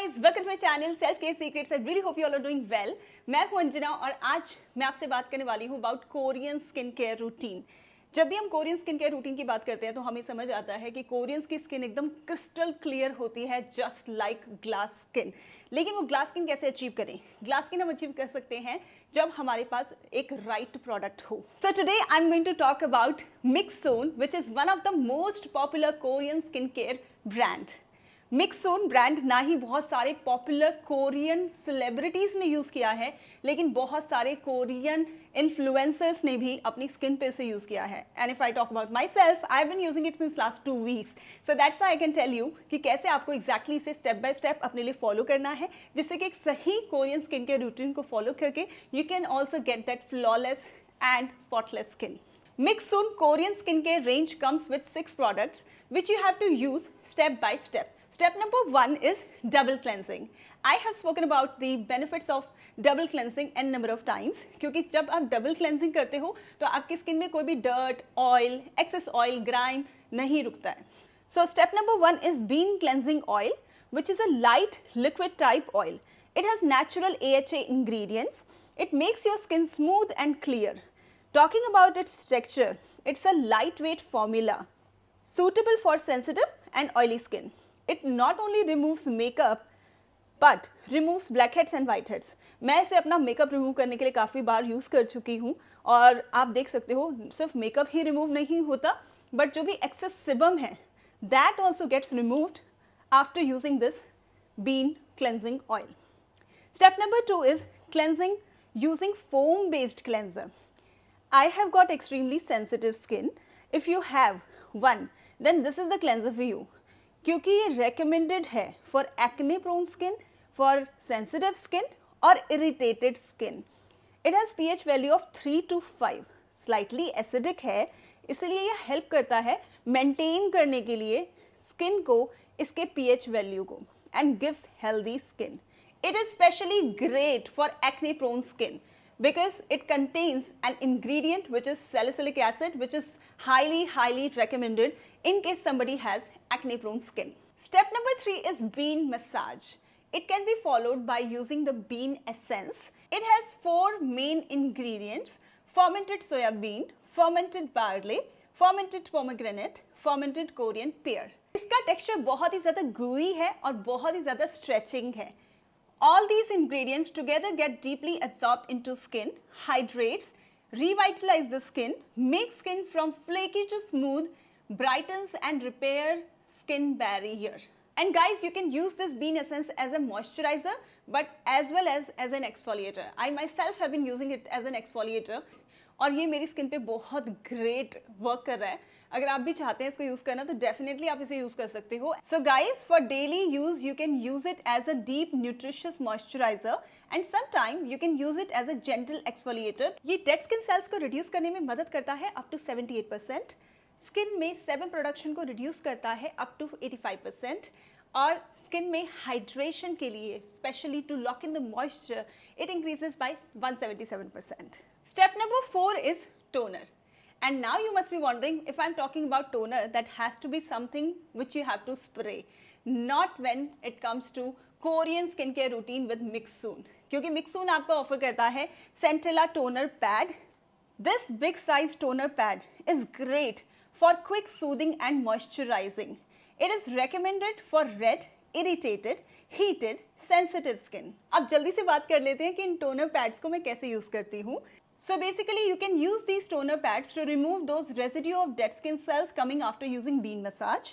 guys, welcome to my channel Self Care Secrets. I really hope you all are doing well. मैं हूं अंजना और आज मैं आपसे बात करने वाली हूं about Korean skin care routine. जब भी हम कोरियन स्किन केयर रूटीन की बात करते हैं तो हमें समझ आता है कि कोरियंस की स्किन एकदम क्रिस्टल क्लियर होती है, जस्ट लाइक ग्लास स्किन. लेकिन वो ग्लास स्किन कैसे अचीव करें? ग्लास स्किन हम अचीव कर सकते हैं जब हमारे पास एक राइट प्रोडक्ट हो. So today I am going to talk about Mixsoon, which is one of the most popular Korean skin care brand. Mixsoon brand ना ही बहुत सारे पॉपुलर कोरियन सेलिब्रिटीज़ ने यूज़ किया है, लेकिन बहुत सारे कोरियन इन्फ्लुएंसर्स ने भी अपनी स्किन पे उसे यूज़ किया है. And if I talk about myself, I have been using it since last 2 weeks. So that's I can tell you कि कैसे आपको एग्जैक्टली इसे स्टेप बाय स्टेप अपने लिए फॉलो करना है, जिससे कि एक सही कोरियन स्किन केयर रूटीन को फॉलो करके you can also get that flawless and spotless skin. Mixsoon Korean skincare range comes with 6 products which you have to use step by step. Step number 1 is double cleansing. I have spoken about the benefits of double cleansing n number of times, क्योंकि जब आप double cleansing करते हो तो आपकी skin में कोई भी dirt, oil, excess oil, grime नहीं रुकता है. So step number 1 is bean cleansing oil, which is a light liquid type oil. It has natural AHA ingredients. It makes your skin smooth and clear. Talking about its texture, it's a lightweight formula suitable for sensitive and oily skin. It not only removes makeup but removes blackheads and whiteheads. मैं इसे अपना makeup remove करने के लिए काफ़ी बार use कर चुकी हूँ और आप देख सकते हो सिर्फ मेकअप ही रिमूव नहीं होता, बट जो भी एक्सेस सिबम है that also gets removed after using this bean cleansing oil. Step number 2 is cleansing using foam based cleanser. I have got extremely sensitive skin. If you have one, then this is the cleanser for you. क्योंकि ये recommended है for acne prone skin, for sensitive skin और irritated skin. It has pH value of 3 to 5. Slightly acidic है, इसलिए ये help करता है maintain करने के लिए skin को, इसके pH value को, and gives healthy skin. It is specially great for acne prone skin because it contains an ingredient which is salicylic acid, which is highly recommended in case somebody has acne prone skin. Step number 3 is bean massage. It can be followed by using the bean essence. It has 4 main ingredients: fermented soya bean, fermented barley, fermented pomegranate, fermented Korean pear. इसका texture बहुत ही ज़्यादा gooey है और बहुत ही ज़्यादा stretching है. All these ingredients together get deeply absorbed into skin, hydrates, revitalize the skin, makes skin from flaky to smooth, brightens and repair skin barrier. And guys, you can use this bean essence as a moisturizer, but as well as an exfoliator. I myself have been using it as an exfoliator और ये मेरी skin पे बहुत great work कर रहा है. अगर आप भी चाहते हैं इसको यूज़ करना तो डेफिनेटली आप इसे यूज़ कर सकते हो. So guys, for daily use you can use it as a deep nutritious moisturiser and some time you can use it as a gentle exfoliator. ये डेड स्किन सेल्स को reduce करने में मदद करता है अप टू 78%. स्किन में sebum production को reduce करता है अप टू 85%. और स्किन में हाइड्रेशन के लिए specially to lock in the moisture it increases by 177%. Step number 4 is toner. And now you must be wondering, if I'm talking about toner, that has to be something which you have to spray. Not when it comes to Korean skincare routine with Mixoon. क्योंकि Mixoon आपको offer करता है Centella toner pad. This big size toner pad is great for quick soothing and moisturizing. It is recommended for red, irritated, heated, sensitive skin. अब जल्दी से बात कर लेते हैं कि इन टोनर पैड्स को मैं कैसे यूज़ करती हूँ. So basically you can use these toner pads to remove those residue of dead skin cells coming after using bean massage.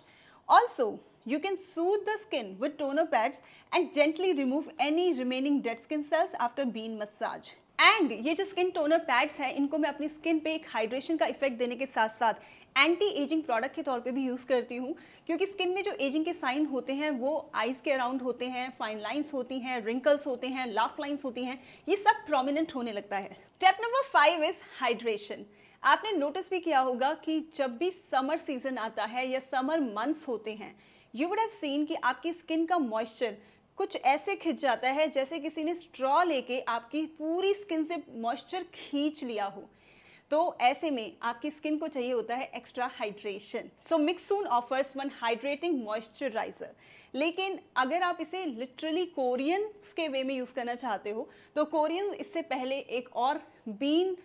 Also, you can soothe the skin with toner pads and gently remove any remaining dead skin cells after bean massage. And ये जो skin toner pads हैं, इनको मैं अपनी skin पे एक hydration का effect देने के साथ साथ एंटी एजिंग प्रोडक्ट के तौर पे भी यूज़ करती हूँ, क्योंकि स्किन में जो एजिंग के साइन होते हैं वो आइज़ के अराउंड होते हैं, फाइन लाइंस होती हैं, रिंकल्स होते हैं, लाफ लाइंस होती हैं, ये सब प्रोमिनेंट होने लगता है. Step number 5 is hydration. आपने नोटिस भी किया होगा कि जब भी समर सीजन आता है या समर मंथ्स होते हैं, यू वुड हैव सीन कि आपकी स्किन का मॉइस्चर कुछ ऐसे खिंच जाता है जैसे किसी ने स्ट्रॉ लेके आपकी पूरी स्किन से मॉइस्चर खींच लिया हो. तो ऐसे में आपकी स्किन को चाहिए होता है एक्स्ट्रा हाइड्रेशन. सो मिक्सोन ऑफर्स वन हाइड्रेटिंग मॉइस्चराइजर. लेकिन अगर आप इसे लिटरली कोरियंस के वे में यूज़ करना चाहते हो तो कोरियंस इससे पहले एक और बीन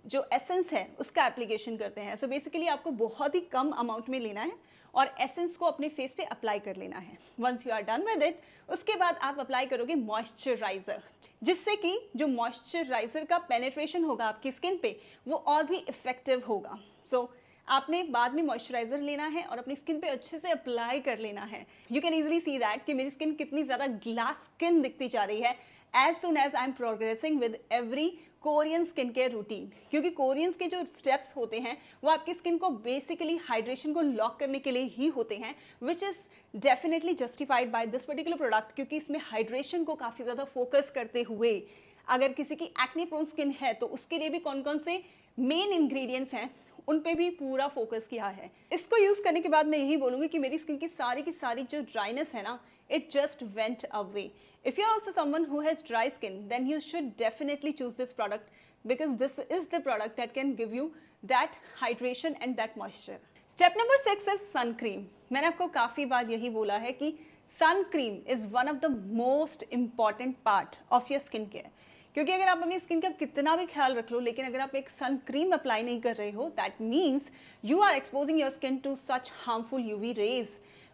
जो एसेंस है उसका एप्लीकेशन करते हैं। सो बेसिकली आपको बहुत ही कम अमाउंट में लेना है और एसेंस को अपने फेस पे अप्लाई कर लेना है। Once you are done with it, उसके बाद आप अप्लाई करोगे मॉइस्चराइजर, जिससे कि जो मॉइस्चराइजर का पेनिट्रेशन होगा आपकी स्किन पे वो और भी इफेक्टिव होगा। सो आपने बाद में मॉइस्चराइजर लेना है और अपनी स्किन पे अच्छे से अप्लाई कर लेना है। You can easily see that कि मेरी स्किन कितनी ज़्यादा ग्लास स्किन दिखती जा रही है as soon as I am progressing with every Korean skin care routine. क्योंकि कोरियंस के जो स्टेप्स होते हैं वो आपकी स्किन को बेसिकली हाइड्रेशन को लॉक करने के लिए ही होते हैं, which is definitely justified by this particular product, क्योंकि इसमें हाइड्रेशन को काफ़ी ज़्यादा फोकस करते हुए अगर किसी की एक्ने प्रोन स्किन है तो उसके लिए भी कौन कौन से मेन इंग्रेडिएंट्स हैं उन पे भी पूरा फोकस किया है। इसको यूज़ करने के बाद मैं यही बोलूँगी कि मेरी स्किन की सारी जो ड्राइनेस है ना, it just went away. If you're also someone who has dry skin, then you should definitely choose this product because this is the product that can give you that hydration and that moisture. Step number 6 is sun cream. मैंने आपको काफ़ी बार यही बोला है कि sun cream is one of the most important part of your skin care. क्योंकि अगर आप अपनी स्किन का कितना भी ख्याल रख लो लेकिन अगर आप एक सन क्रीम अप्लाई नहीं कर रहे हो, that means you are exposing your skin to such harmful UV rays,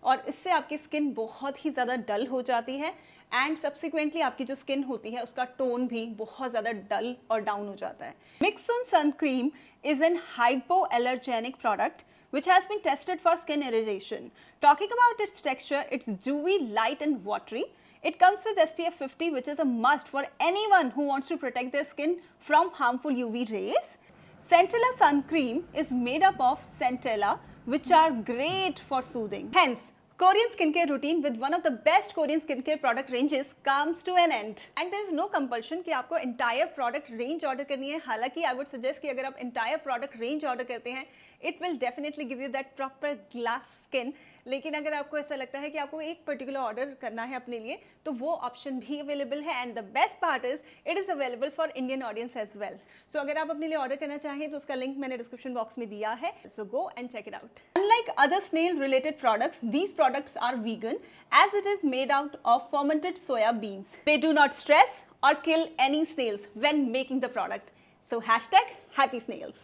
और इससे आपकी स्किन बहुत ही ज़्यादा डल हो जाती है एंड सब्सिक्वेंटली आपकी जो स्किन होती है उसका टोन भी बहुत ज़्यादा डल और डाउन हो जाता है। Mixsoon sun cream is an hypoallergenic product which has been tested for skin irritation. Talking about its texture, it's dewy, light and watery. It comes with SPF 50, which is a must for anyone who wants to protect their skin from harmful UV rays. Centella Sun Cream is made up of centella, which are great for soothing. Hence, Korean skincare routine with one of the best Korean skincare product ranges comes to an end. And there is no compulsion कि आपको entire product range order करनी है। हालांकि I would suggest कि अगर आप entire product range order करते हैं, it will definitely give you that proper glass skin. लेकिन अगर आपको ऐसा लगता है कि आपको एक पर्टिकुलर ऑर्डर करना है अपने लिए तो वो ऑप्शन भी अवेलेबल है and the best part is it is available for Indian audience as well. So अगर आप अपने लिए ऑर्डर करना चाहें तो उसका लिंक मैंने डिस्क्रिप्शन बॉक्स में दिया है, so go and check it out. Unlike other snail related products, these products are vegan as it is made out of fermented soya beans. They do not stress or kill any snails when making the product. So hashtag happy snails.